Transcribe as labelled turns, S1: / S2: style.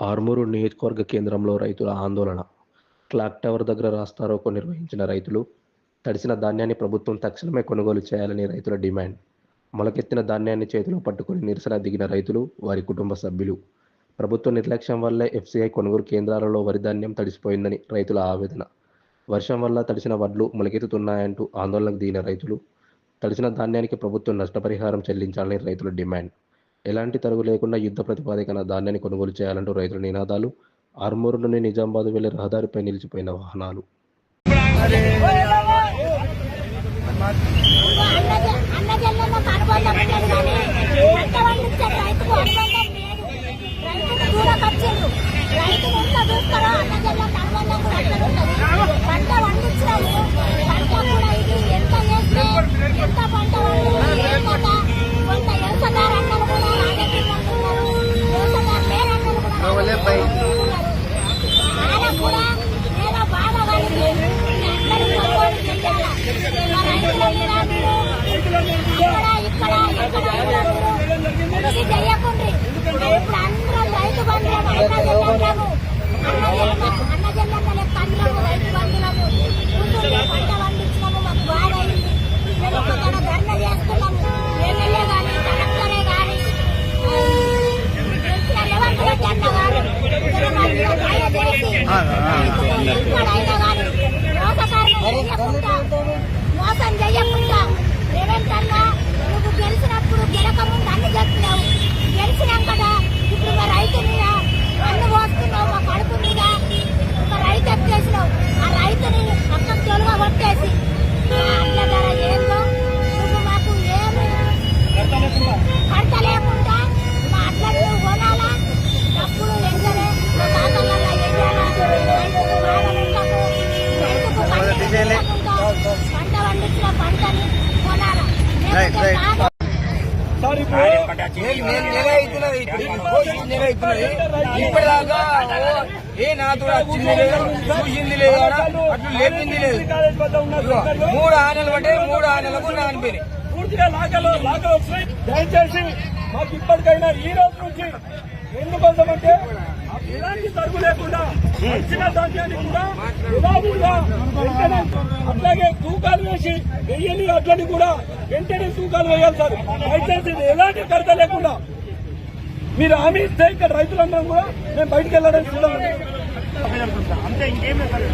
S1: ఆర్మూరు నియోజకవర్గ కేంద్రంలో రైతుల ఆందోళన. క్లాక్ టవర్ దగ్గర రాస్తారోకో నిర్వహించిన రైతులు. తడిసిన ధాన్యాన్ని ప్రభుత్వం తక్షణమే కొనుగోలు చేయాలని రైతుల డిమాండ్. మొలకెత్తిన ధాన్యాన్ని చేతిలో పట్టుకుని నిరసన దిగిన రైతులు, వారి కుటుంబ సభ్యులు. ప్రభుత్వ నిర్లక్ష్యం వల్లే ఎఫ్సీఐ కొనుగోలు కేంద్రాలలో వరి ధాన్యం తడిసిపోయిందని రైతుల ఆవేదన. వర్షం వల్ల తడిసిన వడ్లు మొలకెత్తుతున్నాయంటూ ఆందోళనకు దిగిన రైతులు. తడిసిన ధాన్యానికి ప్రభుత్వం నష్టపరిహారం చెల్లించాలని రైతుల డిమాండ్. ఎలాంటి తరుగు లేకుండా యుద్ధ ప్రతిపాదికన ధాన్యాన్ని కొనుగోలు చేయాలంటూ రైతుల నినాదాలు. ఆర్మూరు నుండి నిజామాబాద్ వెళ్లే రహదారిపై నిలిచిపోయిన వాహనాలు.
S2: మోసం చేయకుండా రేవంతన్నా నువ్వు గెలిచినప్పుడు గెలకముందు అన్ని చెప్తున్నావు, గెలిచినాం కదా ఇప్పుడు మా రైతు మీద అన్ను పోస్తున్నావు, మా కడుపు మీద ఒక రైతు ఎత్తేసినావు. ఆ రైతుని పక్కకు తొలుగా కొట్టేసి అట్ల ధర ఏందో నువ్వు మాకు ఏమి పంట లేకుండా మా అట్లను నువ్వు కొనాలా, డబ్బులు ఎంజరే మా తాతలలో వెయ్యాలా, రైతుకు బాధ పెట్టకు, రైతుకు పంట పండించిన పంటని కొనాలా.
S3: ఇప్పటిదాకా ఏ నాతో వచ్చింది లేదు, చూసింది లేదు, అట్లు లేపింది లేదు. 3 ఆనెలు పట్టే 3 ఆనెలకు నానిపోయినాయి.
S4: పూర్తిగా లాకలు వస్తున్నాయి. దయచేసి మాకు ఇప్పటికైనా ఈ రోజు నుంచి ఎందుకోసమంటే ఎలాంటి తరుగు లేకుండా వచ్చిన ధాన్యాన్ని కూడా యథావిధిగా వెంటనే అట్లాగే తూకాలు వేసి వెయ్యని అట్లని కూడా వెంటనే తూకాలు వేయాలి సార్. దయచేసి ఎలాంటి కొరత లేకుండా మీరు హామీ ఇస్తే ఇక్కడ రైతులందరం కూడా మేము బయటకు వెళ్ళడానికి చూడాలి. అంతే ఇంకేమే సార్.